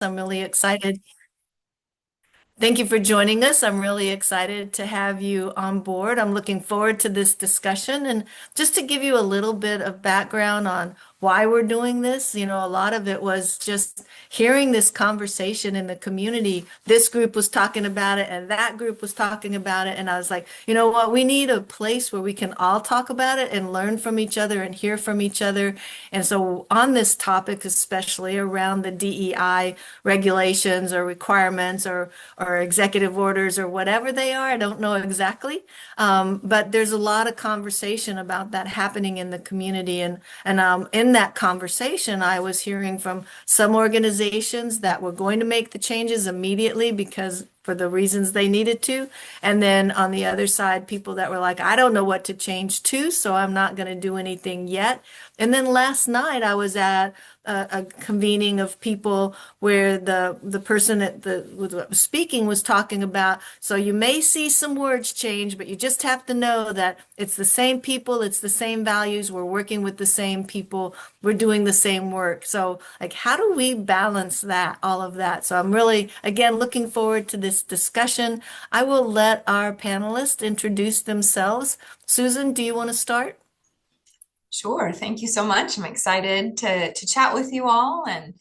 I'm really excited. Thank you for joining us. I'm really excited to have you on board. I'm looking forward to this discussion. And just to give you a little bit of background on why we're doing this, a lot of it was just hearing this conversation in the community. This group was talking about it and that group was talking about it. And I was like, you know what? We need a place where we can all talk about it and learn from each other and hear from each other. And so on this topic, especially around the DEI regulations or requirements or executive orders or whatever they are, I don't know exactly. But there's a lot of conversation about that happening in the community. And in that conversation, I was hearing from some organizations that were going to make the changes immediately because for the reasons they needed to. And then on the other side, people that were like, I don't know what to change to, so I'm not going to do anything yet. And then last night I was at a convening of people where the person that was speaking was talking about, so you may see some words change, but you just have to know that it's the same people, it's the same values, we're working with the same people, we're doing the same work. So like, how do we balance that, all of that? So I'm really, again, looking forward to this discussion. I will let our panelists introduce themselves. Susan, do you want to start? Sure. Thank you so much. I'm excited to chat with you all and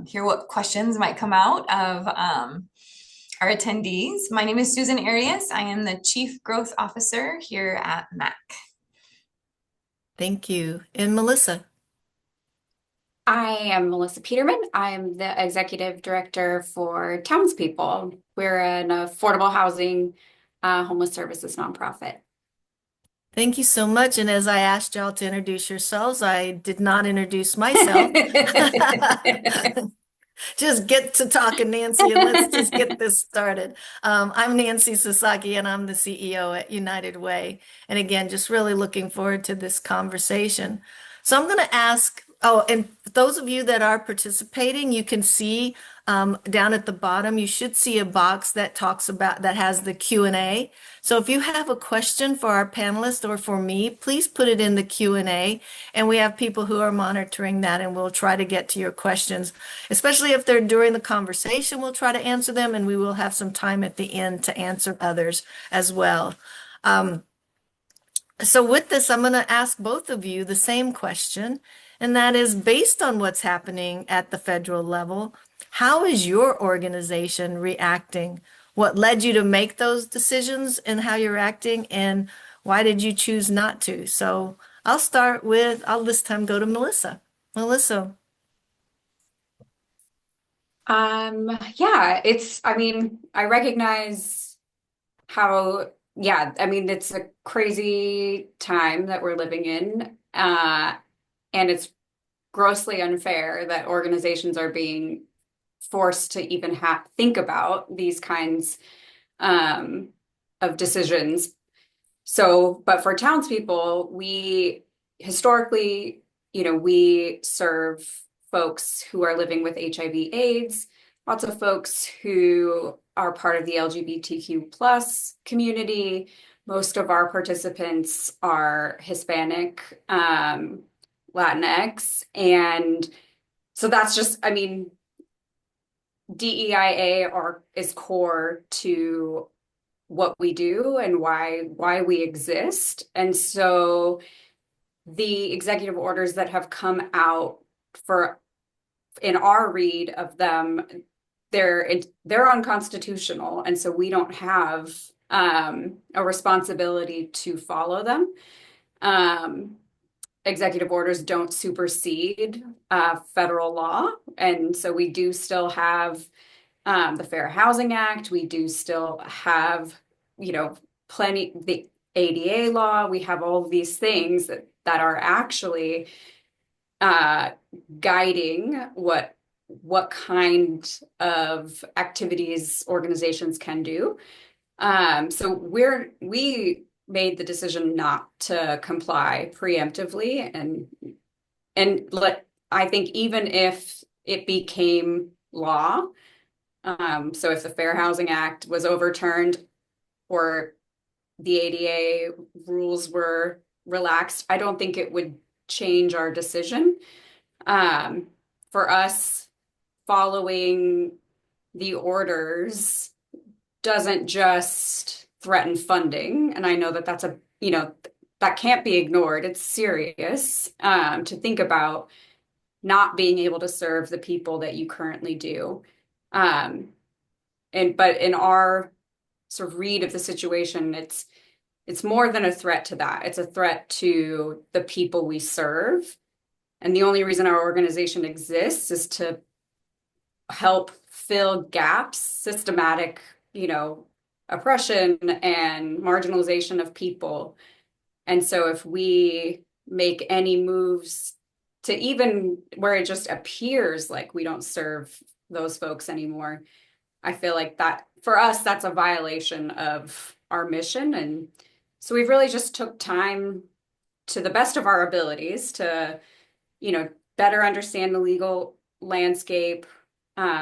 hear what questions might come out of our attendees. My name is Susan Arias. I am the Chief Growth Officer here at MAC. Thank you. And Melissa. I am Melissa Peterman. I am the executive director for Townspeople. We're an affordable housing, homeless services nonprofit. Thank you so much. And as I asked y'all to introduce yourselves, I did not introduce myself. Just get to talking, Nancy, and let's just get this started. I'm Nancy Sasaki, and I'm the CEO at United Way. And again, just really looking forward to this conversation. So I'm going to ask, oh, and those of you that are participating, you can see down at the bottom, you should see a box that talks about, that has the Q&A. So if you have a question for our panelists or for me, please put it in the Q&A. And we have people who are monitoring that, and we'll try to get to your questions, especially if they're during the conversation, we'll try to answer them, and we will have some time at the end to answer others as well. So with this, I'm going to ask both of you the same question, and that is based on what's happening at the federal level, how is your organization reacting? What led you to make those decisions and how you're acting, and why did you choose not to? So I'll this time go to Melissa. Melissa. Yeah, I recognize how, yeah, it's a crazy time that we're living in. And it's grossly unfair that organizations are being forced to even think about these kinds of decisions. So, but for townspeople, we historically, we serve folks who are living with HIV/AIDS, lots of folks who are part of the LGBTQ plus community. Most of our participants are Hispanic, Latinx, and so that's just, DEIA is core to what we do and why we exist. And so the executive orders that have come out for in our read of them, they're unconstitutional, and so we don't have a responsibility to follow them. Executive orders don't supersede federal law, and so we do still have the Fair Housing Act. We do still have, plenty, the ADA law. We have all of these things that are actually guiding what kind of activities organizations can do. So we made the decision not to comply preemptively, I think even if it became law, so if the Fair Housing Act was overturned or the ADA rules were relaxed, I don't think it would change our decision. For us, following the orders doesn't just threaten funding. And I know that that's that can't be ignored. It's serious to think about not being able to serve the people that you currently do. Um, but in our sort of read of the situation, it's more than a threat to that. It's a threat to the people we serve. And the only reason our organization exists is to help fill gaps, systematic, oppression and marginalization of people. And so if we make any moves to even where it just appears like we don't serve those folks anymore, I feel like that for us, that's a violation of our mission. And so we've really just took time to the best of our abilities to, better understand the legal landscape.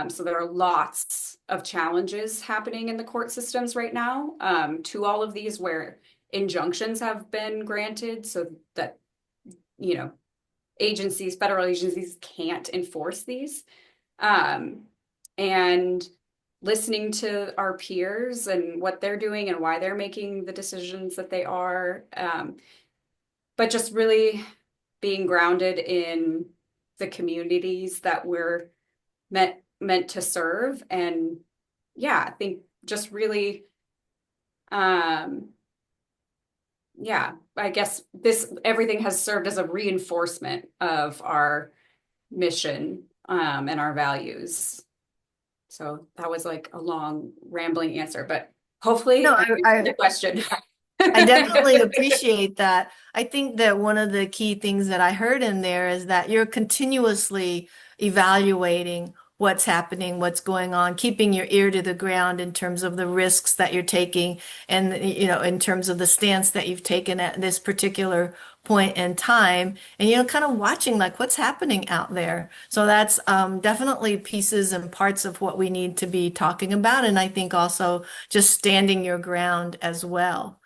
So there are lots of challenges happening in the court systems right now, to all of these where injunctions have been granted so that, federal agencies can't enforce these. And listening to our peers and what they're doing and why they're making the decisions that they are, but just really being grounded in the communities that we're meant to serve. And yeah, I think just really, I guess everything has served as a reinforcement of our mission, and our values. So that was like a long rambling answer, but hopefully No, I answered the question. I definitely appreciate that. I think that one of the key things that I heard in there is that you're continuously evaluating what's happening, what's going on, keeping your ear to the ground in terms of the risks that you're taking and, in terms of the stance that you've taken at this particular point in time and, kind of watching like what's happening out there. So that's definitely pieces and parts of what we need to be talking about. And I think also just standing your ground as well.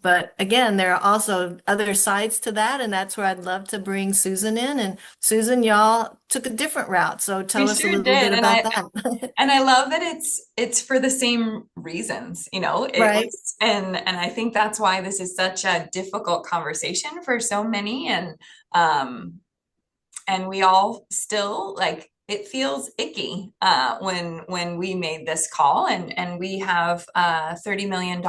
But again, there are also other sides to that, and that's where I'd love to bring Susan in. And Susan, y'all took a different route, so We tell us a sure little bit did. about that. And I love that it's for the same reasons, it Right? was, and I think that's why this is such a difficult conversation for so many. Um, and we all still like it feels icky when we made this call, and we have a $30 million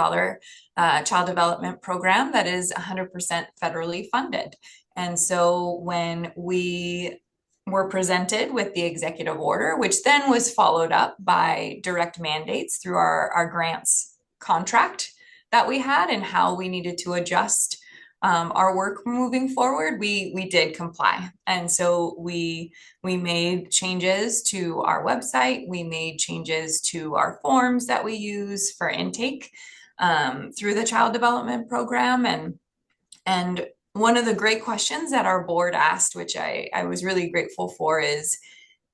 child development program that is 100% federally funded. And so when we were presented with the executive order, which then was followed up by direct mandates through our grants contract that we had and how we needed to adjust our work moving forward, we did comply. And so we made changes to our website. We made changes to our forms that we use for intake through the child development program. And one of the great questions that our board asked, which I was really grateful for, is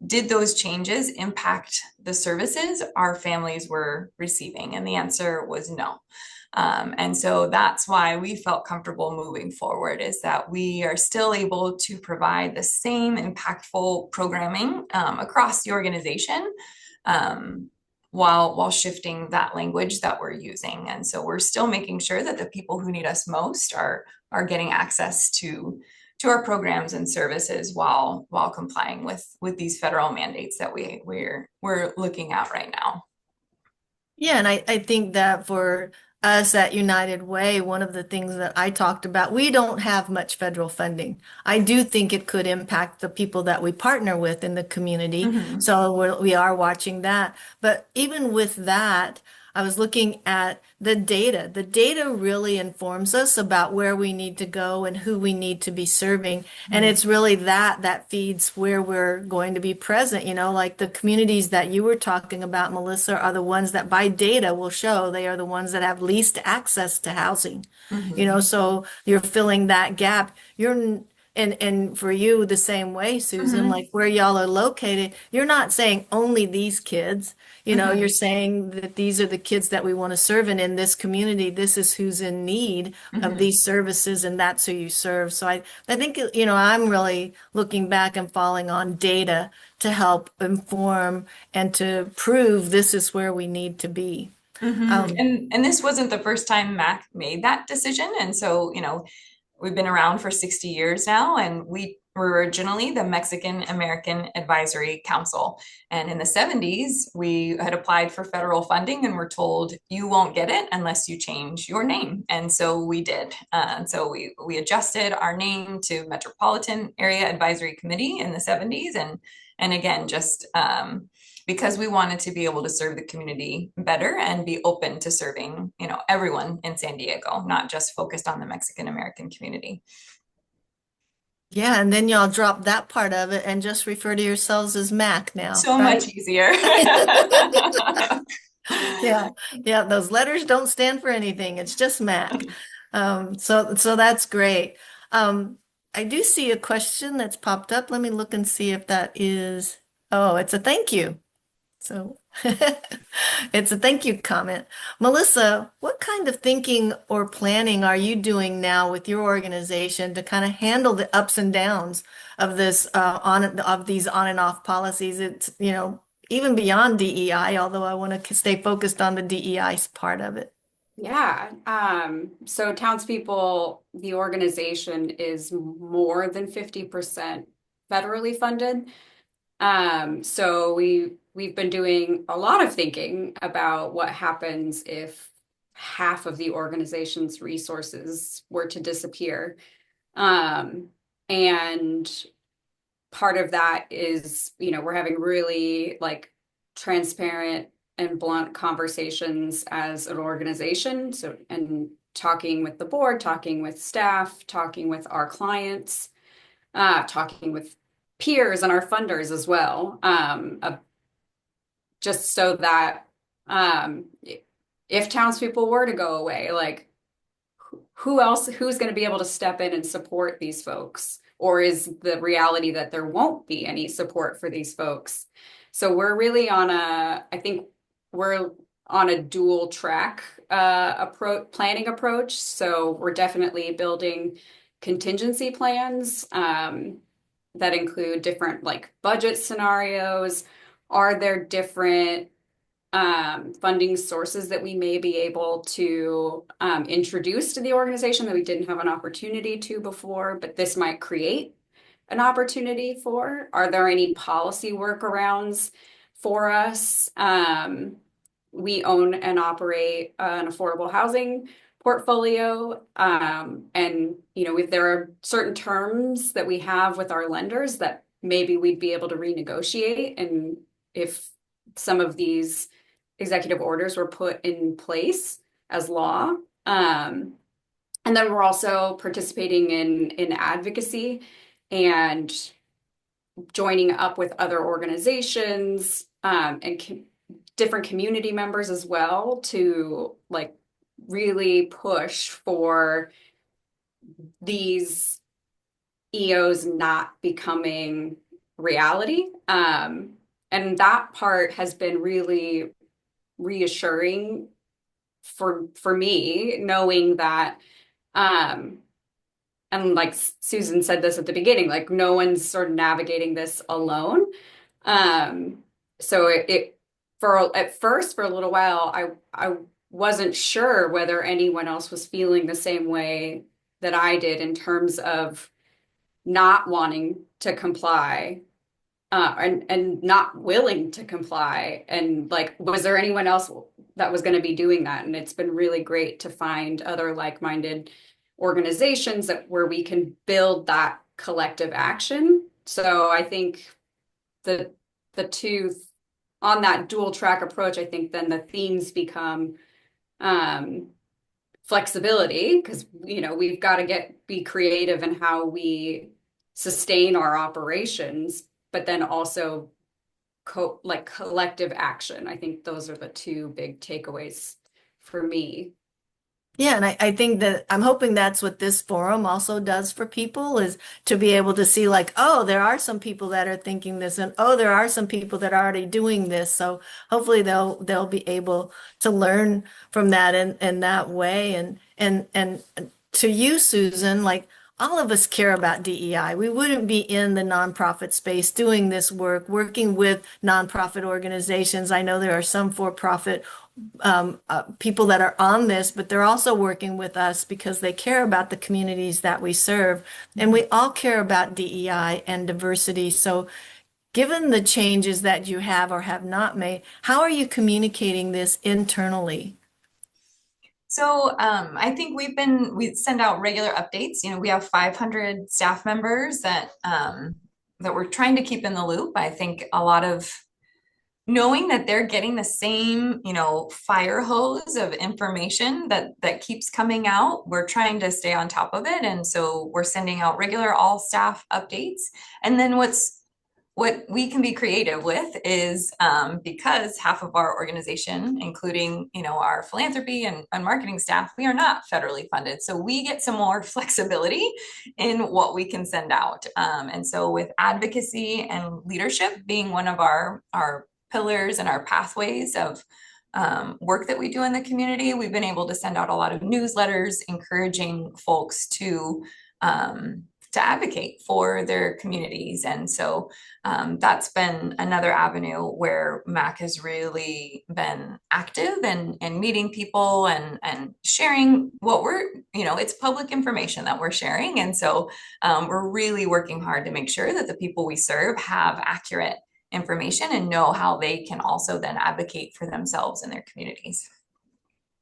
did those changes impact the services our families were receiving? And the answer was no. And so that's why we felt comfortable moving forward, is that we are still able to provide the same impactful programming across the organization, while shifting that language that we're using. And so we're still making sure that the people who need us most are getting access to our programs and services while complying with these federal mandates that we're looking at right now. Yeah, and I think that for us at United Way, one of the things that I talked about, we don't have much federal funding. I do think it could impact the people that we partner with in the community. Mhm. So we are watching that. But even with that, I was looking at the data. The data really informs us about where we need to go and who we need to be serving. And Mhm. it's really that feeds where we're going to be present. Like the communities that you were talking about, Melissa, are the ones that by data will show they are the ones that have least access to housing. Mhm. So you're filling that gap. And for you, the same way, Susan, Mhm. like where y'all are located, you're not saying only these kids, you're Mhm. saying that these are the kids that we want to serve. And in this community, this is who's in need of Mhm. these services, and that's who you serve. So I think, I'm really looking back and falling on data to help inform and to prove this is where we need to be. Mhm. Um, And this wasn't the first time Mac made that decision. And so, we've been around for 60 years now, and we were originally the Mexican American Advisory Council. And in the 70s, we had applied for federal funding and were told, you won't get it unless you change your name. And so we did. And so we adjusted our name to Metropolitan Area Advisory Committee in the 70s. And again, just because we wanted to be able to serve the community better and be open to serving, everyone in San Diego, not just focused on the Mexican American community. yeah, and then y'all drop that part of it and just refer to yourselves as Mac now, So much right? easier. Yeah, yeah, those letters don't stand for anything. It's just Mac. So that's great. Um, I do see a question that's popped up. Let me look and see if that is, oh, it's a thank you. So it's a thank you comment. Melissa, what kind of thinking or planning are you doing now with your organization to kind of handle the ups and downs of this of these on and off policies? It's, even beyond DEI, although I want to stay focused on the DEI part of it. Yeah. So townspeople, the organization is more than 50% federally funded. So we've been doing a lot of thinking about what happens if half of the organization's resources were to disappear. Um, and part of that is, we're having really like transparent and blunt conversations as an organization. So, and talking with the board, talking with staff, talking with our clients, talking with peers and our funders as well, just so that um, if townspeople were to go away, like who else, who's going to be able to step in and support these folks? Or is the reality that there won't be any support for these folks? So we're really I think we're on a dual track planning approach. So we're definitely building contingency plans that include different like budget scenarios. Are there different funding sources that we may be able to introduce to the organization that we didn't have an opportunity to before, but this might create an opportunity for? Are there any policy workarounds for us? We own and operate an affordable housing portfolio. And, if there are certain terms that we have with our lenders that maybe we'd be able to renegotiate. And if some of these executive orders were put in place as law. And then we're also participating in advocacy and joining up with other organizations and different community members as well to like really push for these EOs not becoming reality. And that part has been really reassuring for me, knowing that um and like Susan said this at the beginning, like no one's sort of navigating this alone. Um, so it for at first for a little while, I wasn't sure whether anyone else was feeling the same way that I did in terms of not wanting to comply and not willing to comply. And like, was there anyone else that was going to be doing that? And it's been really great to find other like-minded organizations that where we can build that collective action. So I think the the two on that dual track approach, I think then the themes become um, flexibility because we've got to be creative in how we sustain our operations, but then also like collective action. I think those are the two big takeaways for me. Yeah, and I think that I'm hoping that's what this forum also does for people is to be able to see like, oh, there are some people that are thinking this, and oh, there are some people that are already doing this. So hopefully they'll be able to learn from that in that way. And to you, Susan, like all of us care about DEI. We wouldn't be in the nonprofit space doing this work, working with nonprofit organizations. I know there are some for-profit people that are on this, but they're also working with us because they care about the communities that we serve. And we all care about DEI and diversity. So, given the changes that you have or have not made, how are you communicating this internally? So I think we send out regular updates. You know, we have 500 staff members that we're trying to keep in the loop. I think a lot of knowing that they're getting the same, fire hose of information that keeps coming out, we're trying to stay on top of it. And so we're sending out regular all staff updates. And then what we can be creative with is because half of our organization, including our philanthropy and marketing staff, we are not federally funded, so we get some more flexibility in what we can send out. And so with advocacy and leadership being one of our pillars and our pathways of work that we do in the community, we've been able to send out a lot of newsletters encouraging folks to advocate for their communities. And so that's been another avenue where MAC has really been active and meeting people and sharing what it's public information that we're sharing. And so we're really working hard to make sure that the people we serve have accurate information and know how they can also then advocate for themselves and their communities.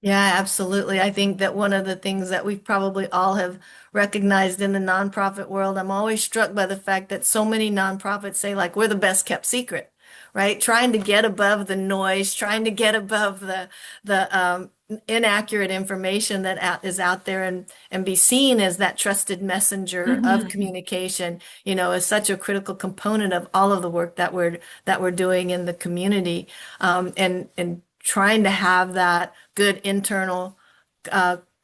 Yeah, absolutely. I think that one of the things that we probably all have recognized in the nonprofit world, I'm always struck by the fact that so many nonprofits say, like, we're the best kept secret, right? Trying to get above the noise, trying to get above the inaccurate information that is out there and be seen as that trusted messenger of Mhm. communication, is such a critical component of all of the work that we're doing in the community. And trying to have that good internal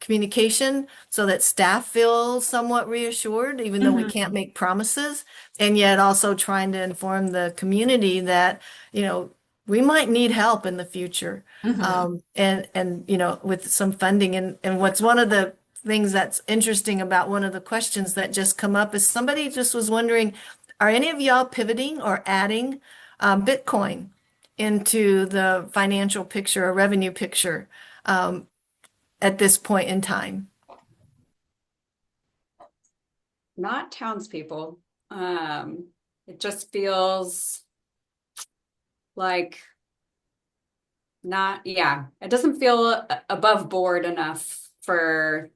communication so that staff feel somewhat reassured, even though we can't Mhm. make promises, and yet also trying to inform the community that, you know, we might need help in the future. Mhm. And with some funding. And what's one of the things that's interesting about one of the questions that just come up is somebody just was wondering, are any of y'all pivoting or adding Bitcoin into the financial picture or revenue picture um, at this point in time? Not townspeople. Um, it just feels like not, yeah, it doesn't feel above board enough for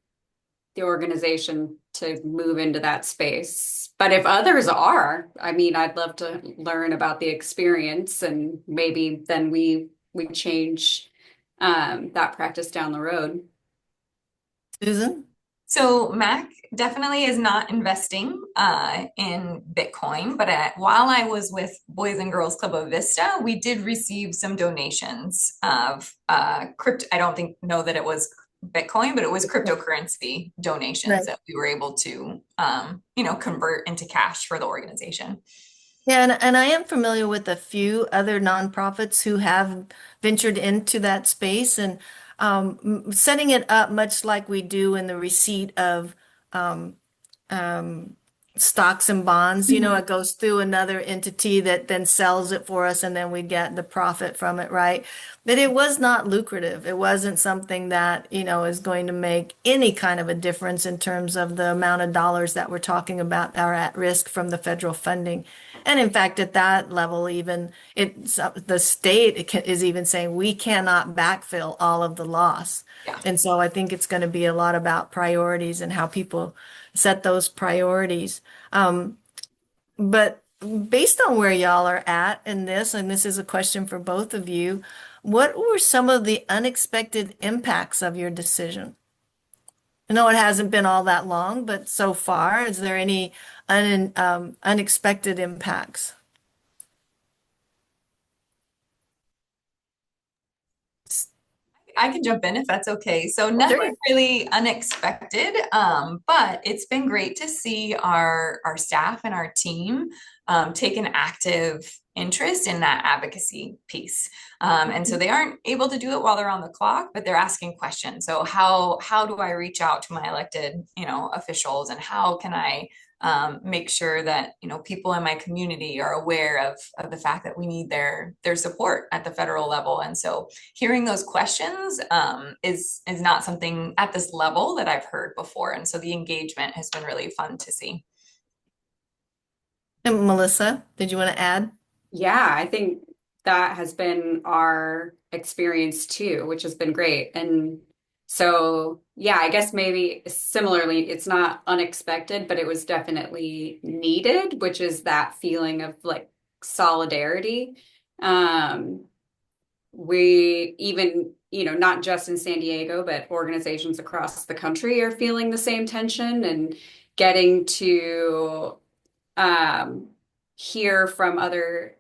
the organization to move into that space. But if others are, I mean, I'd love to learn about the experience and maybe then we change that practice down the road. Susan? So Mac definitely is not investing in Bitcoin, but while I was with Boys and Girls Club of Vista, we did receive some donations of crypto. I don't think know that it was Bitcoin, but it was cryptocurrency donations Right. that we were able to, convert into cash for the organization. Yeah, and I am familiar with a few other nonprofits who have ventured into that space and setting it up much like we do in the receipt of um, um, stocks and bonds. Mhm. It goes through another entity that then sells it for us, and then we get the profit from it, right? But it was not lucrative. It wasn't something that, is going to make any kind of a difference in terms of the amount of dollars that we're talking about that are at risk from the federal funding. And in fact, at that level, even the state is even saying we cannot backfill all of the loss. Yeah. And so I think it's going to be a lot about priorities and how people set those priorities. But based on where y'all are at in this, and this is a question for both of you, what were some of the unexpected impacts of your decision? I know it hasn't been all that long, but so far, is there any unexpected impacts? I can jump in if that's okay. So Sure. nothing really unexpected, but it's been great to see our staff and our team take an active interest in that advocacy piece. And so they aren't able to do it while they're on the clock, but they're asking questions. So how do I reach out to my elected, officials, and how can I make sure that people in my community are aware of the fact that we need their support at the federal level. And so hearing those questions is not something at this level that I've heard before. And so the engagement has been really fun to see. And Melissa, did you want to add? Yeah, I think that has been our experience too, which has been great. And so, yeah, I guess maybe similarly, it's not unexpected, but it was definitely needed, which is that feeling of like solidarity. Um, we even, not just in San Diego, but organizations across the country are feeling the same tension and getting to um, hear from other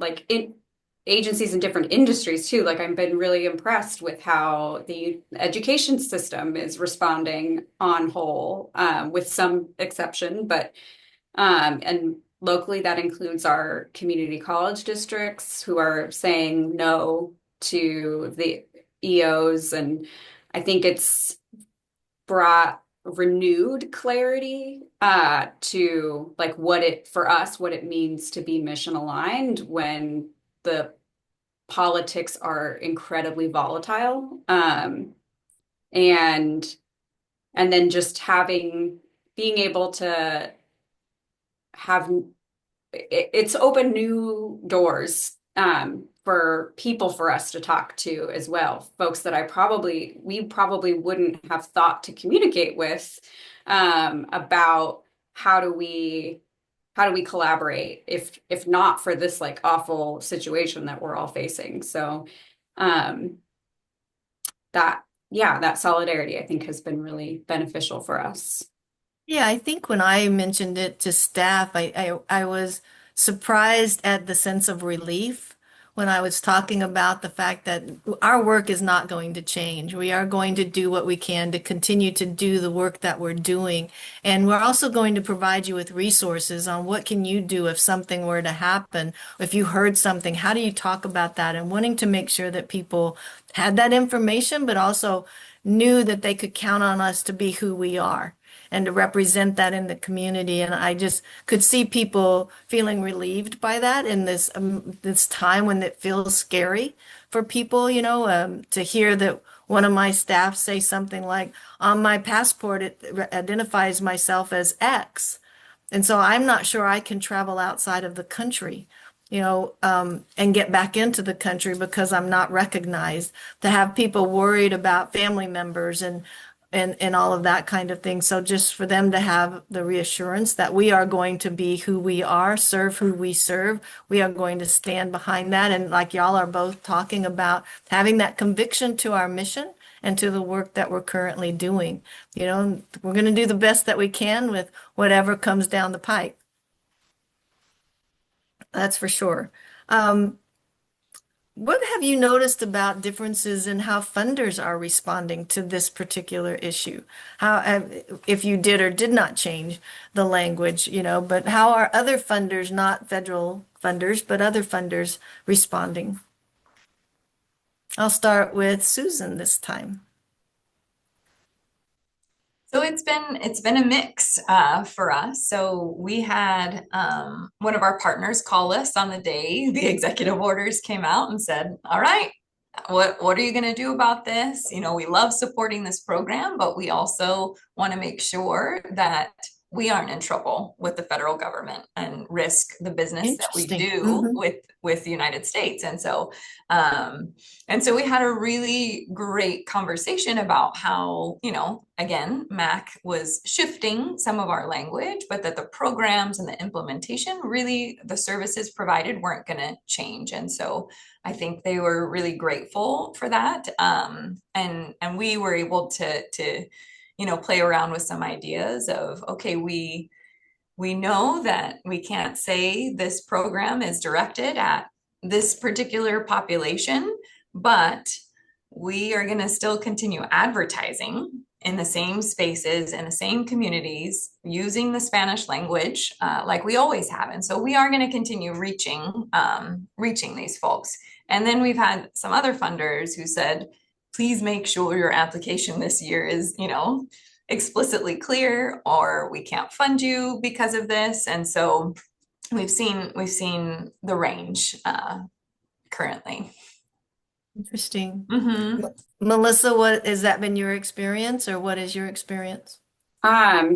agencies in different industries too. Like I've been really impressed with how the education system is responding on whole, with some exception, but and locally that includes our community college districts who are saying no to the EOs, and I think it's brought renewed clarity to like what it means to be mission aligned when the politics are incredibly volatile, and then just being able to have it's opened new doors for people for us to talk to as well. Folks that we probably wouldn't have thought to communicate with about how do we collaborate if not for this like awful situation that we're all facing. So um, that solidarity I think has been really beneficial for us. Yeah, I think when I mentioned it to staff, I was surprised at the sense of relief when I was talking about the fact that our work is not going to change. We are going to do what we can to continue to do the work that we're doing. And we're also going to provide you with resources on what can you do if something were to happen. If you heard something, how do you talk about that? And wanting to make sure that people had that information, but also knew that they could count on us to be who we are and to represent that in the community. And I just could see people feeling relieved by that in this time when it feels scary for people, to hear that one of my staff say something like, on my passport, it identifies myself as X. And so I'm not sure I can travel outside of the country, and get back into the country because I'm not recognized. To have people worried about family members and all of that kind of thing. So just for them to have the reassurance that we are going to be who we are, serve who we serve, we are going to stand behind that. And like y'all are both talking about having that conviction to our mission and to the work that we're currently doing. We're going to do the best that we can with whatever comes down the pike. That's for sure. Um, what have you noticed about differences in how funders are responding to this particular issue? How, if you did or did not change the language, but how are other funders, not federal funders, but other funders responding? I'll start with Susan this time. So it's been a mix for us. So we had one of our partners call us on the day the executive orders came out and said, "All right, what are you going to do about this? We love supporting this program, but we also want to make sure that we aren't in trouble with the federal government and risk the business that we Interesting. do with the United States." And so we had a really great conversation about how, again, Mac was shifting some of our language, but that the programs and the implementation, really the services provided weren't going to change. And so I think they were really grateful for that. And we were able to play around with some ideas of, okay, we know that we can't say this program is directed at this particular population, but we are going to still continue advertising in the same spaces, in the same communities, using the Spanish language, like we always have. And so we are going to continue reaching these folks. And then we've had some other funders who said, please make sure your application this year is, explicitly clear, or we can't fund you because of this. And so we've seen the range currently. Interesting. Mm-hmm. Melissa, what has that been your experience, or what is your experience?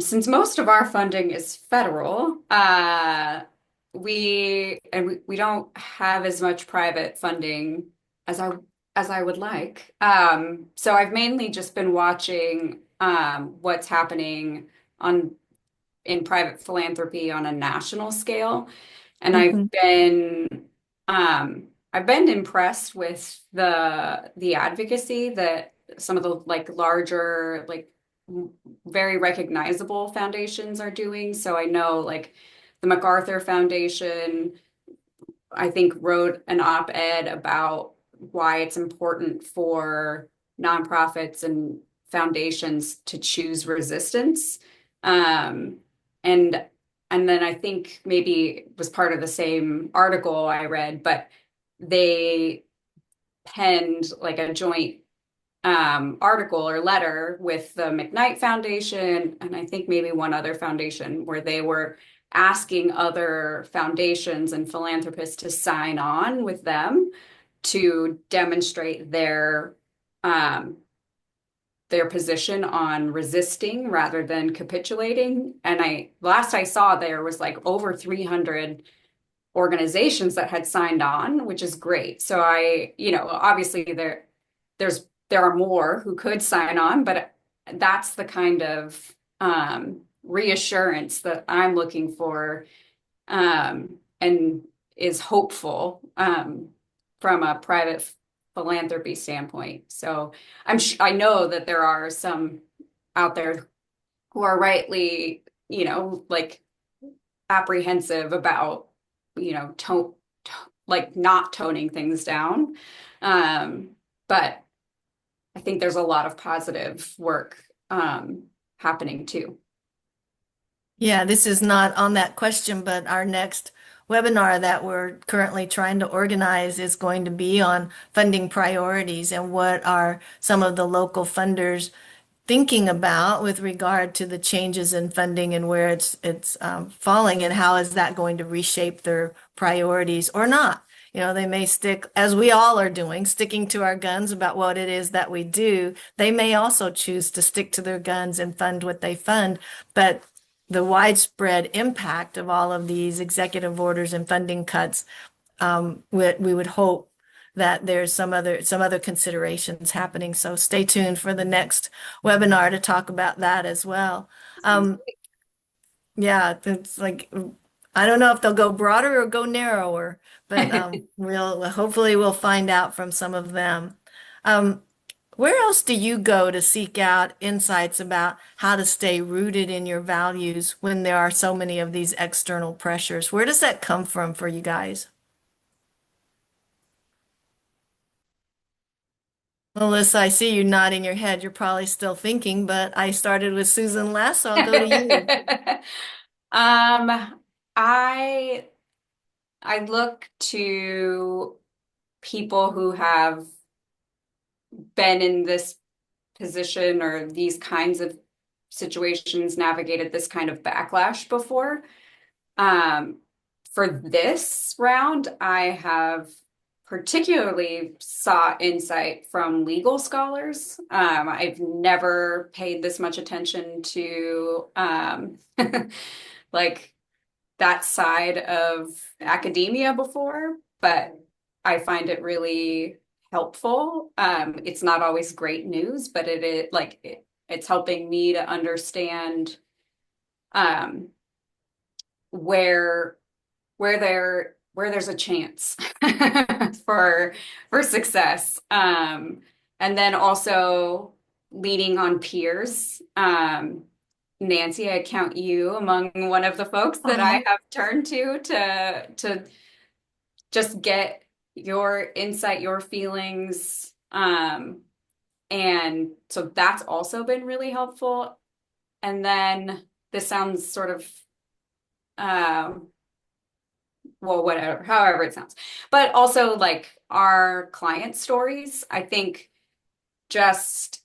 Since most of our funding is federal, we don't have as much private funding as I would like. So I've mainly just been watching what's happening on in private philanthropy on a national scale, and Mhm. I've been impressed with the advocacy that some of the like larger very recognizable foundations are doing. So I know like the MacArthur Foundation, I think wrote an op-ed about why it's important for nonprofits and foundations to choose resistance. Um, and and then I think maybe it was part of the same article I read, but they penned like a joint article or letter with the McKnight Foundation and I think maybe one other foundation where they were asking other foundations and philanthropists to sign on with them to demonstrate um, their position on resisting rather than capitulating. And last I saw there was like over 300 organizations that had signed on, which is great. So obviously there are more who could sign on, but that's the kind of reassurance that I'm looking for and is hopeful from a private philanthropy standpoint. So I know that there are some out there who are rightly, like apprehensive about, like not toning things down. But I think there's a lot of positive work happening too. Yeah, this is not on that question, but our next webinar that we're currently trying to organize is going to be on funding priorities and what are some of the local funders thinking about with regard to the changes in funding and where it's falling, and how is that going to reshape their priorities or not. They may stick, as we all are doing, sticking to our guns about what it is that we do. They may also choose to stick to their guns and fund what they fund, but the widespread impact of all of these executive orders and funding cuts, we would hope that there's some other considerations happening. So stay tuned for the next webinar to talk about that as well. Sounds Um, yeah, it's like I don't know if they'll go broader or go narrower, but great. we'll find out from some of them. Um, where else do you go to seek out insights about how to stay rooted in your values when there are so many of these external pressures? Where does that come from for you guys? Melissa, I see you nodding your head. You're probably still thinking, but I started with Susan last, so I'll go to you. Um, I I look to people who have been in this position or these kinds of situations, navigated this kind of backlash before. Um, for this round, I have particularly sought insight from legal scholars. I've never paid this much attention to like that side of academia before, but I find it really helpful. It's not always great news, but it's helping me to understand um, where where there's a chance for success. And then also leaning on peers. Nancy, I count you among one of the folks that I Uh-huh. have turned to just get your insight, your feelings, And so that's also been really helpful. And then this sounds sort of, um, well, whatever, however it sounds, but also like our client stories. I think just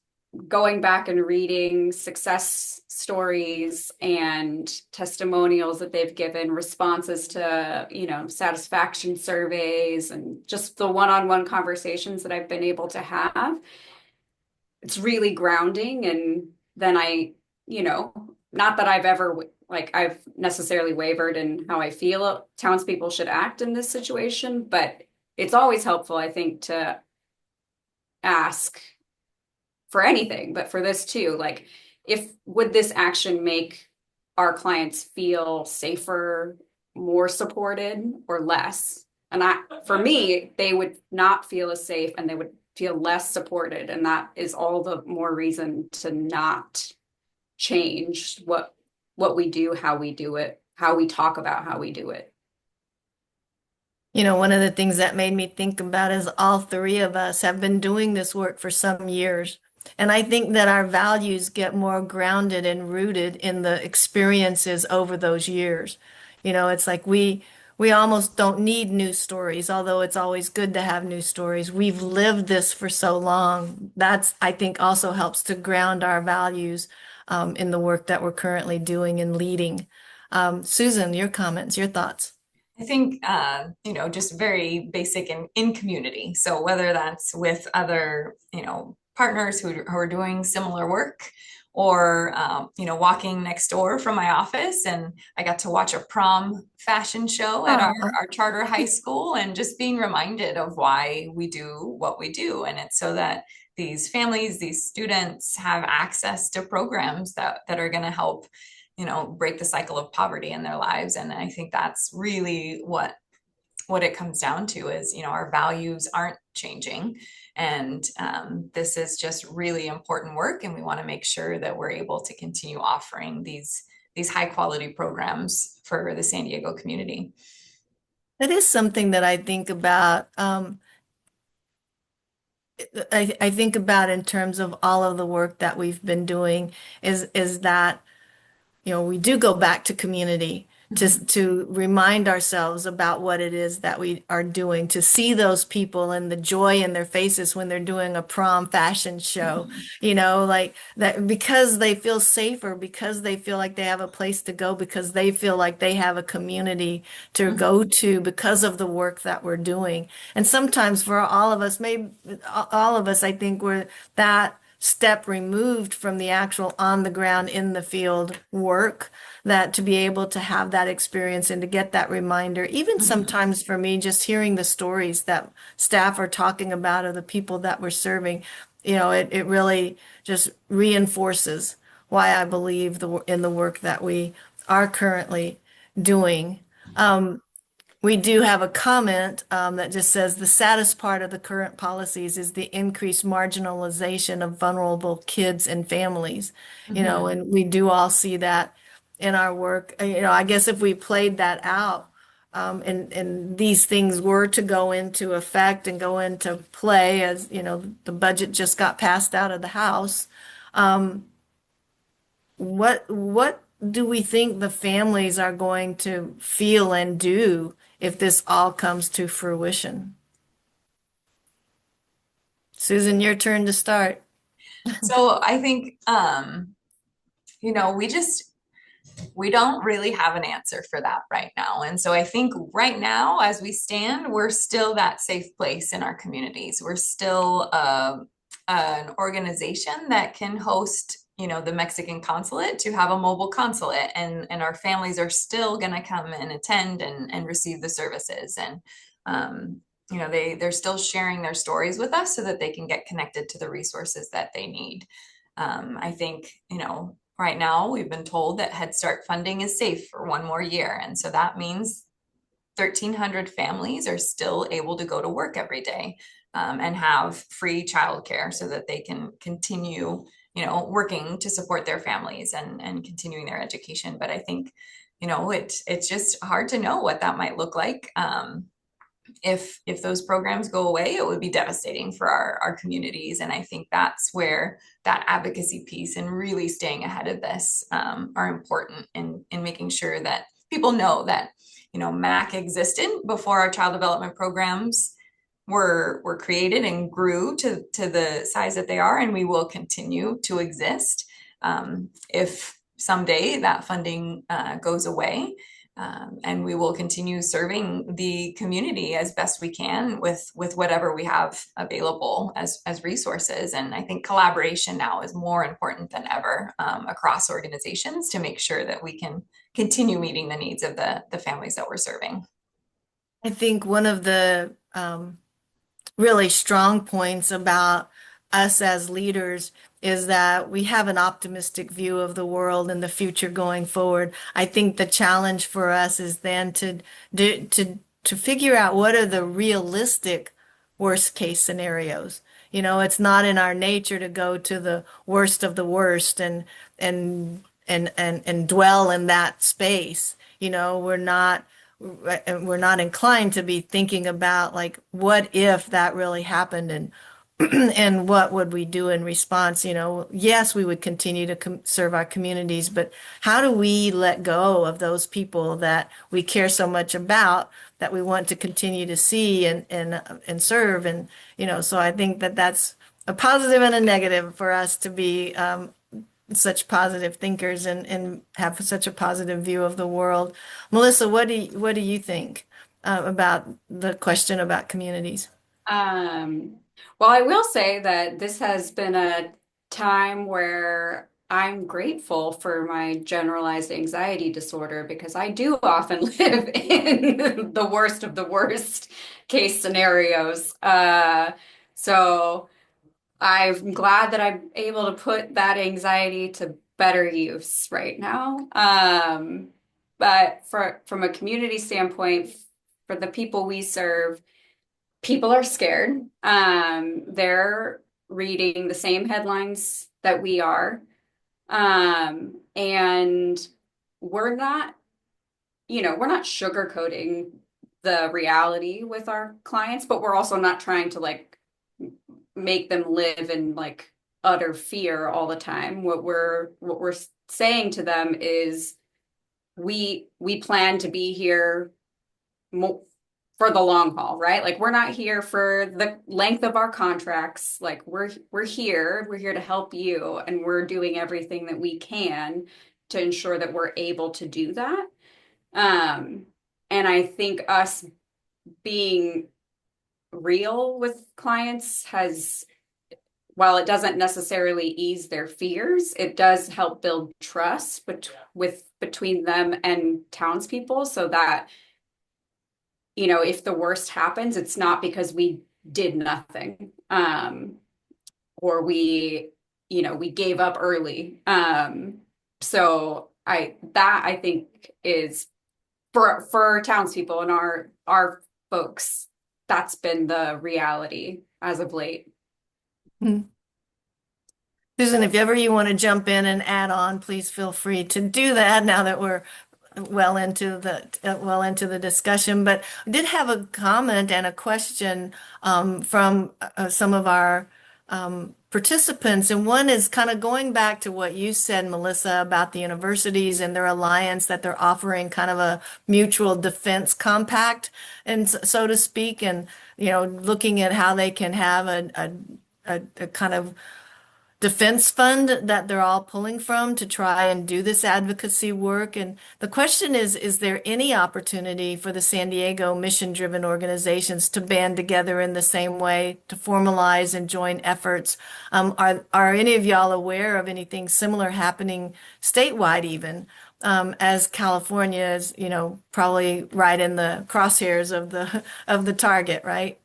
going back and reading success stories and testimonials that they've given, responses to, satisfaction surveys, and just the one-on-one conversations that I've been able to have, it's really grounding. And then not that I've ever I've necessarily wavered in how I feel townspeople should act in this situation, but it's always helpful, I think, to ask for anything, but for this too, like, if would this action make our clients feel safer, more supported, or less? And for me, they would not feel as safe and they would feel less supported. And that is all the more reason to not change what we do, how we do it, how we talk about how we do it. One of the things that made me think about is all three of us have been doing this work for some years. And I think that our values get more grounded and rooted in the experiences over those years. It's like we almost don't need new stories, although it's always good to have new stories. We've lived this for so long. That's, I think, also helps to ground our values in the work that we're currently doing and leading. Susan, your comments, your thoughts. I think, just very basic in community. So whether that's with other, partners who are doing similar work, or, walking next door from my office, and I got to watch a prom fashion show at Oh, our charter high school, and just being reminded of why we do what we do. And it's so that these families, these students have access to programs that are going to help break the cycle of poverty in their lives. And I think that's really what it comes down to is, our values aren't changing. And this is just really important work. And we want to make sure that we're able to continue offering these high quality programs for the San Diego community. that is something that I think about. I think about in terms of all of the work that we've been doing is that we do go back to community Mhm. to remind ourselves about what it is that we are doing, to see those people and the joy in their faces when they're doing a prom fashion show, like that, because they feel safer, because they feel like they have a place to go, because they feel like they have a community to Mhm. go to because of the work that we're doing. And sometimes for all of us, maybe all of us, I think we're that step removed from the actual on the ground in the field work, that to be able to have that experience and to get that reminder, even Mhm. sometimes for me, just hearing the stories that staff are talking about of the people that we're serving, it really just reinforces why I believe in the work that we are currently doing. We do have a comment that just says the saddest part of the current policies is the increased marginalization of vulnerable kids and families. Mhm. And we do all see that in our work. I guess if we played that out, and these things were to go into effect and go into play, as the budget just got passed out of the House, what do we think the families are going to feel and do if this all comes to fruition? Susan, your turn to start. So I think, we don't really have an answer for that right now. And so I think right now, as we stand, we're still that safe place in our communities. We're still an organization that can host, the Mexican consulate, to have a mobile consulate, and our families are still going to come and attend and receive the services. And they're still sharing their stories with us so that they can get connected to the resources that they need. I think, right now we've been told that Head Start funding is safe for one more year. And so that means 1,300 families are still able to go to work every day, and have free childcare so that they can continue, working to support their families and continuing their education. But I think, it's just hard to know what that might look like. if those programs go away, it would be devastating for our communities. And I think that's where that advocacy piece and really staying ahead of this are important in making sure that people know that, you know, MAC existed before our child development programs were created and grew to the size that they are, and we will continue to exist if someday that funding goes away. And we will continue serving the community as best we can with whatever we have available as resources. And I think collaboration now is more important than ever across organizations to make sure that we can continue meeting the needs of the families that we're serving. I think one of the really strong points about us as leaders is that we have an optimistic view of the world and the future going forward. I think the challenge for us is then to do to figure out what are the realistic worst case scenarios. You know, it's not in our nature to go to the worst of the worst and dwell in that space. You know, we're not inclined to be thinking about like what if that really happened and and what would we do in response? You know, yes, we would continue to serve our communities, but how do we let go of those people that we care so much about that we want to continue to see and serve? And you know, so I think that that's a positive and a negative for us to be such positive thinkers and have such a positive view of the world. Melissa, what do you think about the question about communities? Um, well, I will say that this has been a time where I'm grateful for my generalized anxiety disorder because I do often live in the worst of the worst case scenarios. So I'm glad that I'm able to put that anxiety to better use right now. But from a community standpoint, for the people we serve, people are scared. They're reading the same headlines that we are. And we're not, we're not sugarcoating the reality with our clients, but we're also not trying to like make them live in like utter fear all the time. What we're saying to them is we plan to be here for the long haul, right? Like we're not here for the length of our contracts. Like we're here to help you, and we're doing everything that we can to ensure that we're able to do that. Um, and I think us being real with clients has, while it doesn't necessarily ease their fears, it does help build trust between them and townspeople so that if the worst happens, it's not because we did nothing, or we gave up early. So I think is for townspeople and our folks, that's been the reality as of late. Hmm. Susan, if ever you want to jump in and add on, please feel free to do that now that we're well into the discussion. But I did have a comment and a question from some of our participants, and one is kind of going back to what you said, Melissa, about the universities and their alliance that they're offering kind of a mutual defense compact, and so to speak, and looking at how they can have a kind of defense fund that they're all pulling from to try and do this advocacy work. And the question is there any opportunity for the San Diego mission-driven organizations to band together in the same way, to formalize and join efforts? Are any of y'all aware of anything similar happening statewide even? As California is, probably right in the crosshairs of the target, right?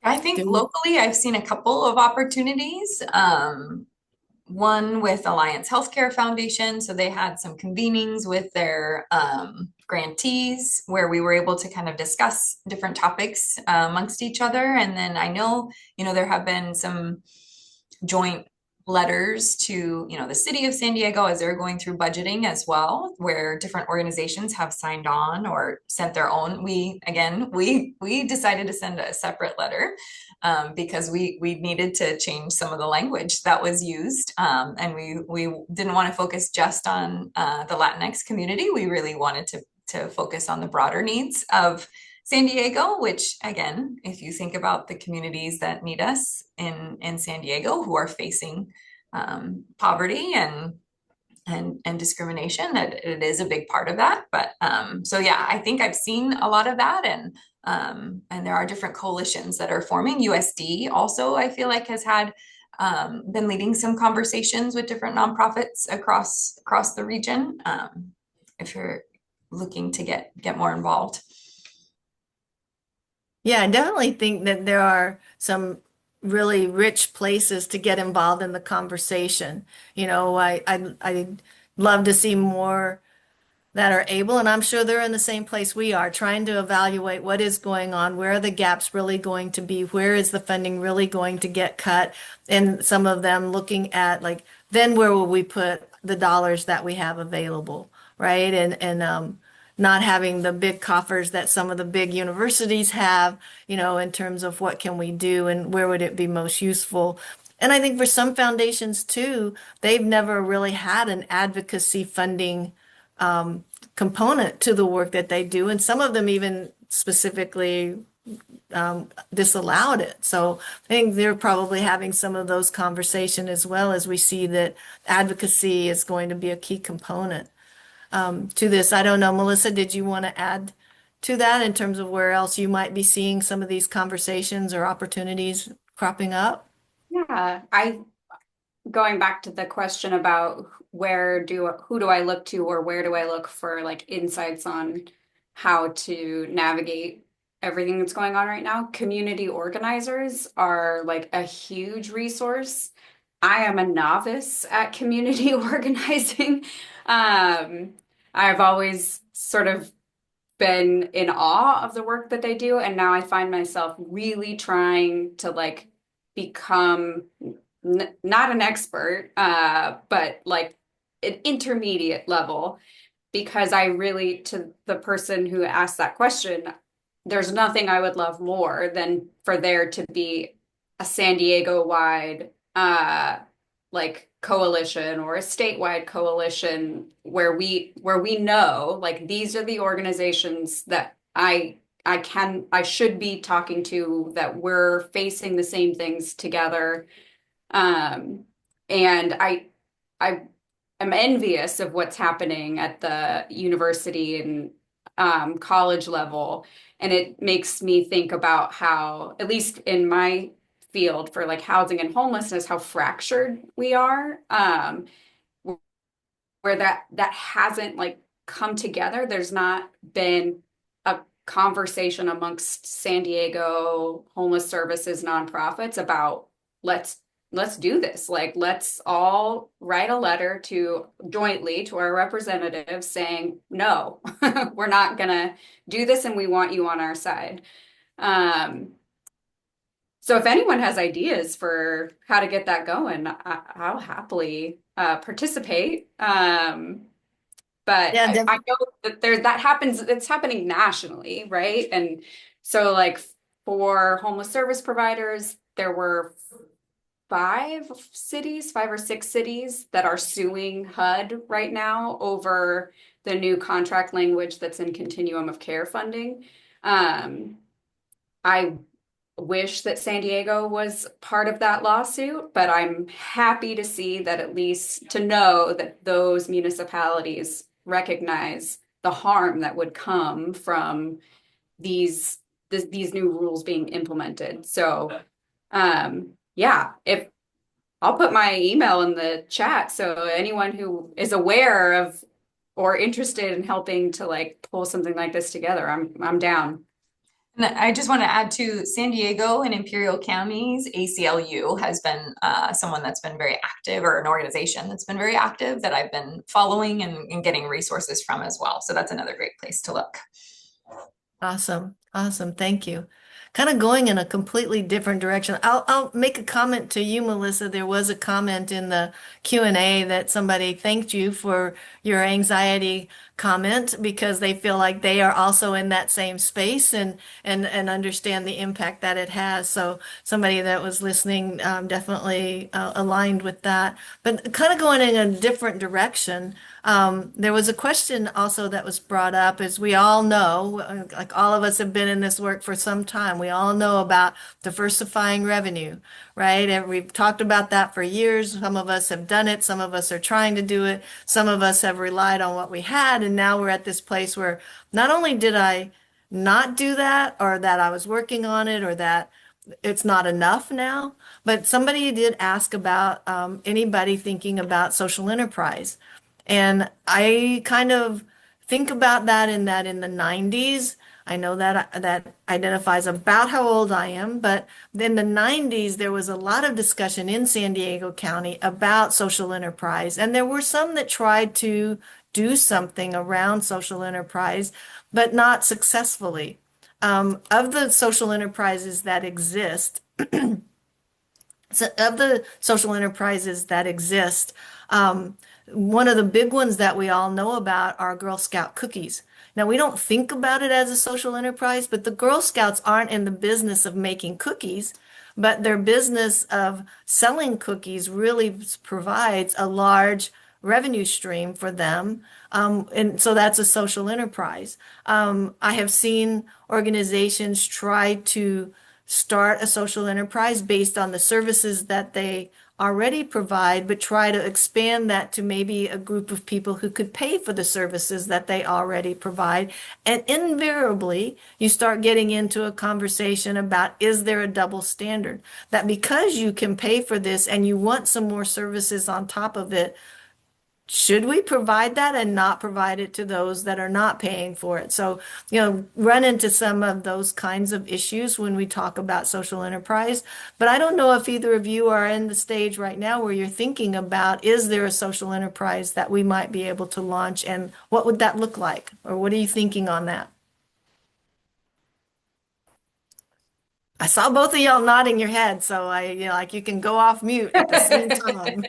I think locally, I've seen a couple of opportunities. One with Alliance Healthcare Foundation. So they had some convenings with their grantees where we were able to kind of discuss different topics amongst each other. And then I know, there have been some joint letters to, the city of San Diego as they're going through budgeting as well, where different organizations have signed on or sent their own. We decided to send a separate letter because we needed to change some of the language that was used, and we didn't want to focus just on the Latinx community. We really wanted to focus on the broader needs of San Diego, which again, if you think about the communities that need us in San Diego who are facing poverty and discrimination, that it is a big part of that. But so yeah, I think I've seen a lot of that, and there are different coalitions that are forming. USD also, I feel like, has had been leading some conversations with different nonprofits across the region. If you're looking to get more involved. Yeah, I definitely think that there are some really rich places to get involved in the conversation. I love to see more that are able, and I'm sure they're in the same place we are, trying to evaluate what is going on, where are the gaps really going to be, where is the funding really going to get cut, and some of them looking at like, then where will we put the dollars that we have available, right? And not having the big coffers that some of the big universities have, in terms of what can we do and where would it be most useful. And I think for some foundations too, they've never really had an advocacy funding component to the work that they do, and some of them even specifically disallowed it. So I think they're probably having some of those conversations as well, as we see that advocacy is going to be a key component to this. I don't know, Melissa, did you want to add to that in terms of where else you might be seeing some of these conversations or opportunities cropping up? Yeah, I going back to the question about who do I look to, or where do I look for like insights on how to navigate everything that's going on right now. Community organizers are like a huge resource. I am a novice at community organizing. I've always sort of been in awe of the work that they do, and now I find myself really trying to like become not an expert, but like an intermediate level, because I really, to the person who asked that question, there's nothing I would love more than for there to be a San Diego wide like coalition or a statewide coalition where we know like these are the organizations that I should be talking to, that we're facing the same things together. And I am envious of what's happening at the university and college level. And it makes me think about how, at least in my field for like housing and homelessness, how fractured we are, where that hasn't like come together. There's not been a conversation amongst San Diego homeless services nonprofits about let's do this. Like, let's all write a letter jointly to our representatives saying, no, we're not gonna do this and we want you on our side. So if anyone has ideas for how to get that going, I'll happily participate. But Yeah, I know that that happens, it's happening nationally, right? And so like for homeless service providers, there were five or six cities that are suing HUD right now over the new contract language that's in continuum of care funding. I wish that San Diego was part of that lawsuit, but I'm happy to see that, at least to know that those municipalities recognize the harm that would come from these new rules being implemented. So yeah, if I'll put my email in the chat, so anyone who is aware of or interested in helping to like pull something like this together, I'm down. And I just want to add to San Diego and Imperial Counties, ACLU has been someone that's been very active, or an organization that's been very active that I've been following and getting resources from as well. So that's another great place to look. awesome. Awesome. Thank you. kind of going in a completely different direction. I'll make a comment to you, Melissa. There was a comment in the Q&A that somebody thanked you for your anxiety comment because they feel like they are also in that same space and understand the impact that it has. So somebody that was listening definitely aligned with that. But kind of going in a different direction. There was a question also that was brought up, as we all know, like all of us have been in this work for some time. We all know about diversifying revenue, right? And we've talked about that for years. Some of us have done it. Some of us are trying to do it. Some of us have relied on what we had. And now we're at this place where not only did I not do that, or that I was working on it, or that it's not enough now, but somebody did ask about anybody thinking about social enterprise. And I kind of think about that in the 90s. I know that identifies about how old I am, but in the 90s, there was a lot of discussion in San Diego County about social enterprise. And there were some that tried to do something around social enterprise, but not successfully. Of the social enterprises that exist, so of the social enterprises that exist, one of the big ones that we all know about are Girl Scout cookies. Now, we don't think about it as a social enterprise, but the Girl Scouts aren't in the business of making cookies, but their business of selling cookies really provides a large revenue stream for them. And so that's a social enterprise. I have seen organizations try to start a social enterprise based on the services that they already provide, but try to expand that to maybe a group of people who could pay for the services that they already provide. And invariably, you start getting into a conversation about, is there a double standard? That because you can pay for this and you want some more services on top of it, should we provide that and not provide it to those that are not paying for it? So, run into some of those kinds of issues when we talk about social enterprise. But I don't know if either of you are in the stage right now where you're thinking about, is there a social enterprise that we might be able to launch, and what would that look like? Or what are you thinking on that? I saw both of y'all nodding your head, so like you can go off mute at the same time.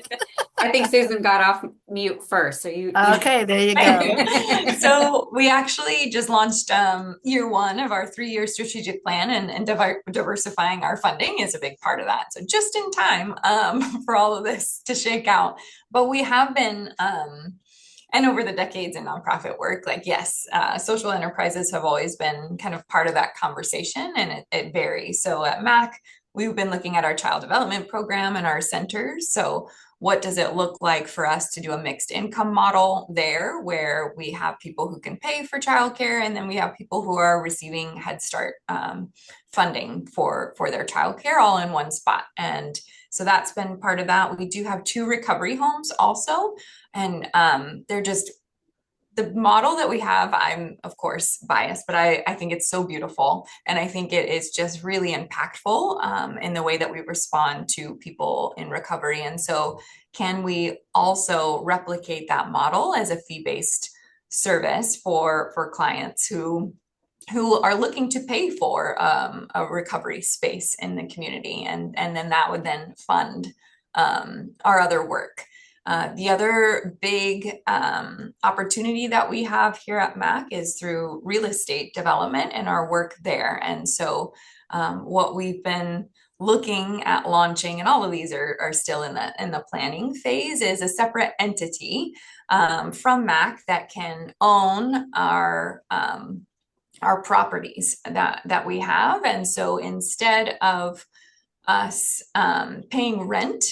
I think Susan got off mute first, so you. Okay, there you Thank go. you. So we actually just launched year one of our 3-year strategic plan, and diversifying our funding is a big part of that. So just in time for all of this to shake out. But we have been, and over the decades in nonprofit work, like, yes, social enterprises have always been kind of part of that conversation, and it varies. So at MAC, we've been looking at our child development program and our centers. So what does it look like for us to do a mixed income model there, where we have people who can pay for childcare, and then we have people who are receiving Head Start funding for their childcare all in one spot. And so that's been part of that. We do have 2 recovery homes also, and they're just the model that we have. I'm of course biased, but I think it's so beautiful, and I think it is just really impactful in the way that we respond to people in recovery. And so can we also replicate that model as a fee-based service for clients who are looking to pay for a recovery space in the community, and then that would then fund our other work. The other big opportunity that we have here at MAC is through real estate development and our work there. And so what we've been looking at launching, and all of these are still in the planning phase, is a separate entity from MAC that can own our properties that we have. And so instead of us paying rent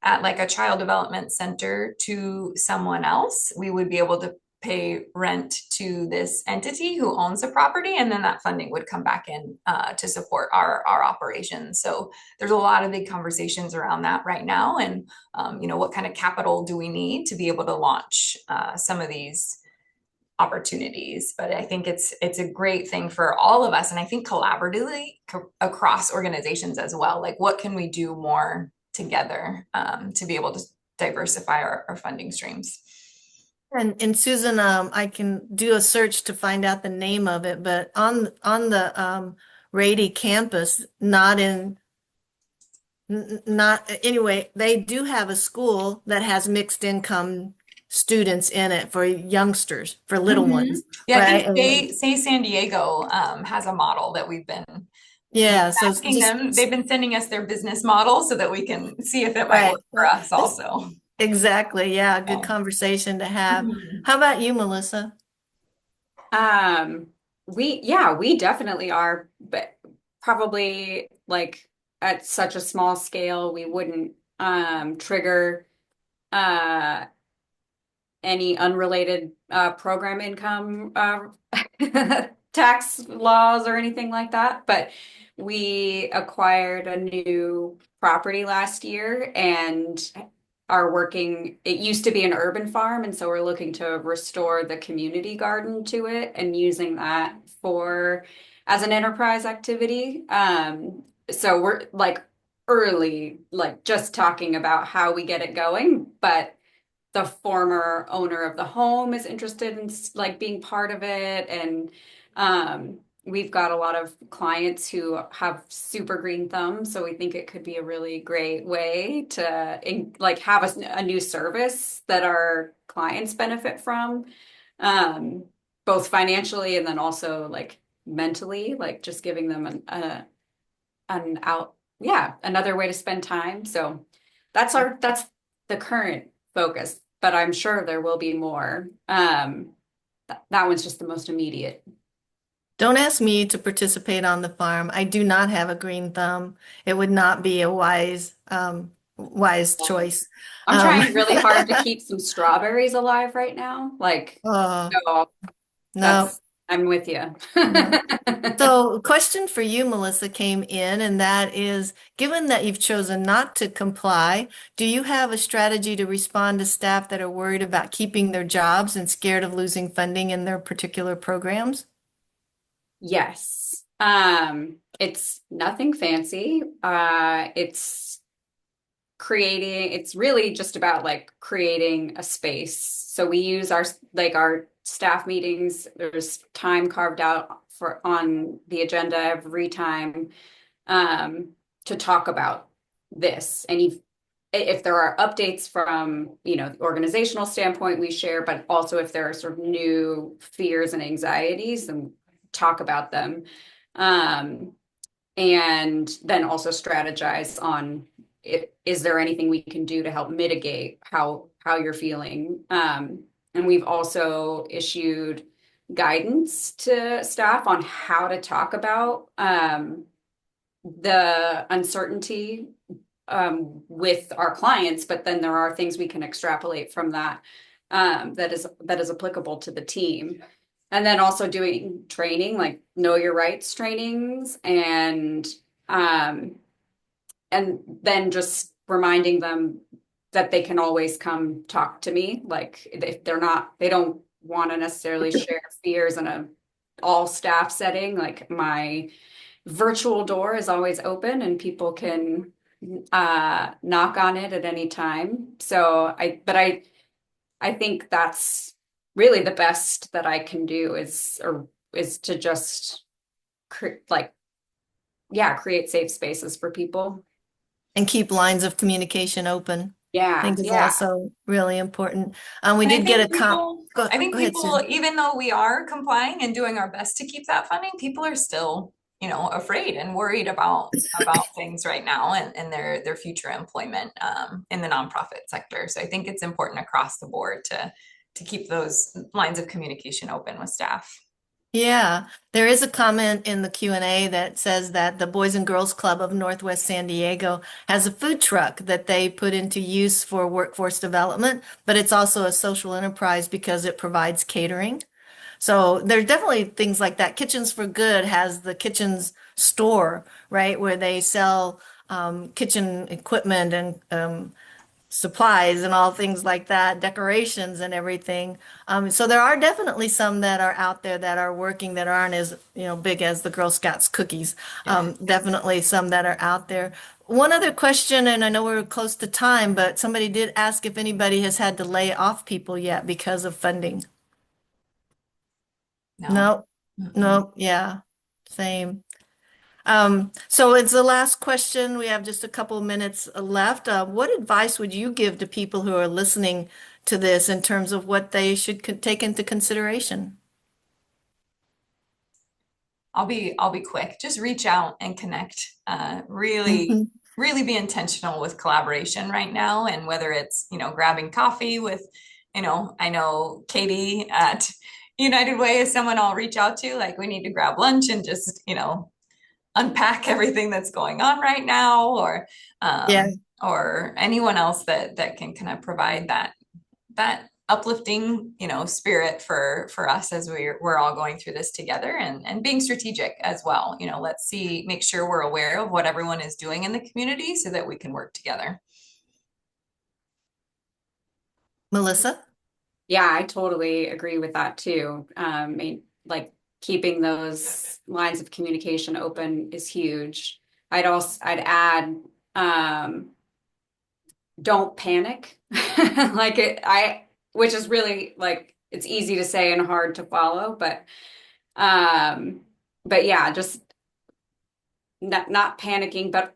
at like a child development center to someone else, we would be able to pay rent to this entity who owns the property, and then that funding would come back in to support our operations. So there's a lot of big conversations around that right now, and what kind of capital do we need to be able to launch some of these opportunities. But I think it's a great thing for all of us, and I think collaboratively across organizations as well. Like, what can we do more together to be able to diversify our funding streams? And Susan, I can do a search to find out the name of it, but on the Rady campus, not in not anyway, they do have a school that has mixed income students in it for youngsters, for little Mhm. ones, Yeah, I right? think say San Diego has a model that we've been Yeah, so it's asking just them. They've been sending us their business model so that we can see if it might right. work for us It's also. exactly, yeah, good Yeah. conversation to have. Mhm. How about you, Melissa? Um, we definitely are, but probably like at such a small scale, we wouldn't trigger uh any unrelated program income tax laws or anything like that. But we acquired a new property last year and are working. It used to be an urban farm, and so we're looking to restore the community garden to it and using that for as an enterprise activity. So we're like early, like just talking about how we get it going, but the former owner of the home is interested in like being part of it, and we've got a lot of clients who have super green thumbs, so we think it could be a really great way to like have a new service that our clients benefit from, um, both financially and then also like mentally, like just giving them an out, yeah, another way to spend time. So that's the current focus, but I'm sure there will be more. That one's just the most immediate. Don't ask me to participate on the farm. I do not have a green thumb. It would not be a wise choice. I'm Um, trying really hard to keep some strawberries alive right now. Like, oh, so no, that's, I'm with you. no. So, a question for you, Melissa, came in, and that is, given that you've chosen not to comply, do you have a strategy to respond to staff that are worried about keeping their jobs and scared of losing funding in their particular programs? Yes. It's nothing fancy. It's really just about like creating a space. So we use our staff meetings. There's time carved out for on the agenda every time, um, to talk about this. And if there are updates from, the organizational standpoint, we share, but also if there are sort of new fears and anxieties, then talk about them. Um, and then also strategize on is there anything we can do to help mitigate how you're feeling. And we've also issued guidance to staff on how to talk about the uncertainty with our clients, but then there are things we can extrapolate from that, that is applicable to the team. And then also doing training, like know your rights trainings, um, and then just reminding them that they can always come talk to me. Like if they don't want to necessarily share fears in a all staff setting. Like my virtual door is always open and people can knock on it at any time. I think that's really the best that I can do is to just like, yeah, create safe spaces for people. And keep lines of communication open. I Yeah, think is yeah. also really important. We And did get a I think go ahead, people, Susan. even though we are complying and doing our best to keep that funding, people are still, afraid and worried about things right now and their future employment in the nonprofit sector. So I think it's important across the board to keep those lines of communication open with staff. Yeah, there is a comment in the Q&A that says that the Boys and Girls Club of Northwest San Diego has a food truck that they put into use for workforce development, but it's also a social enterprise because it provides catering. So there's definitely things like that. Kitchens for Good has the kitchens store, right, where they sell kitchen equipment and supplies and all things like that, decorations and everything. So there are definitely some that are out there that are working that aren't as, big as the Girl Scouts cookies. Yeah. Definitely some that are out there. One other question, and I know we're close to time, but somebody did ask if anybody has had to lay off people yet because of funding. No. No, Mm-mm. no, yeah, same. So it's the last question. We have just a couple of minutes left. What advice would you give to people who are listening to this in terms of what they should take into consideration? I'll be quick. Just reach out and connect. Really, Mhm. really be intentional with collaboration right now. And whether it's, grabbing coffee with, I know Katie at United Way is someone I'll reach out to. Like we need to grab lunch and just, unpack everything that's going on right now, Yeah. or anyone else that can kind of provide that uplifting, spirit for us as we're all going through this together, and being strategic as well. Let's make sure we're aware of what everyone is doing in the community so that we can work together. Melissa? Yeah, I totally agree with that too. Like keeping those lines of communication open is huge. I'd add, um, don't panic. Which is really like, it's easy to say and hard to follow, um, but yeah, just not panicking, but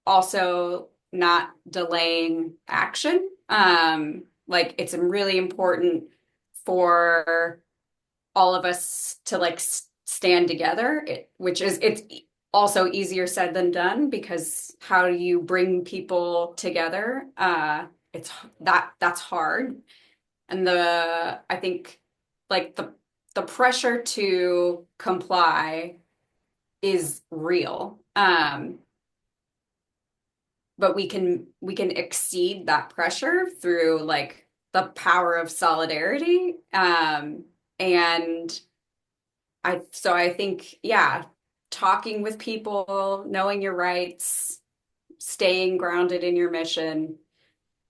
also not delaying action. Like it's really important for all of us to like stand together, it's also easier said than done because how do you bring people together? It's that's hard. And I think like the pressure to comply is real. But we can exceed that pressure through like the power of solidarity. And I think, yeah, talking with people, knowing your rights, staying grounded in your mission,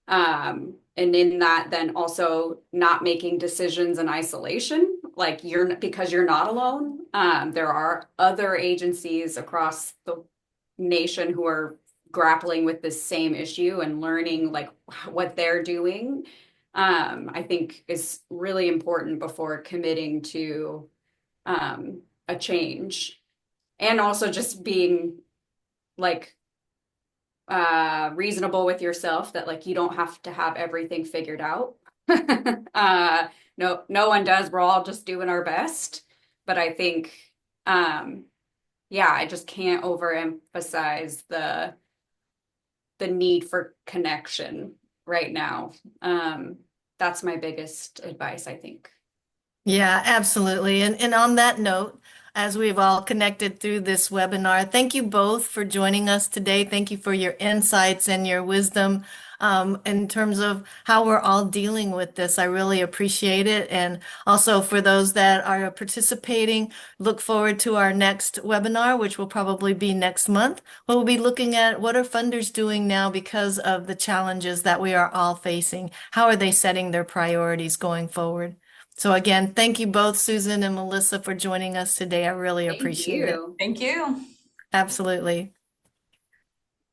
and in that, then also not making decisions in isolation, like because you're not alone. There are other agencies across the nation who are grappling with this same issue and learning like what they're doing. I think is really important before committing to a change, and also just being like reasonable with yourself that like you don't have to have everything figured out. uh no one does. We're all just doing our best. But I think um yeah, I just can't overemphasize the need for connection right now. That's my biggest advice, I think. Yeah, absolutely. And on that note, as we've all connected through this webinar, thank you both for joining us today. Thank you for your insights and your wisdom in terms of how we're all dealing with this. I really appreciate it. And also for those that are participating, look forward to our next webinar, which will probably be next month. We'll be looking at what are funders doing now because of the challenges that we are all facing. How are they setting their priorities going forward? So again, thank you both, Susan and Melissa, for joining us today. I really Thank appreciate it. you. Thank you. Absolutely.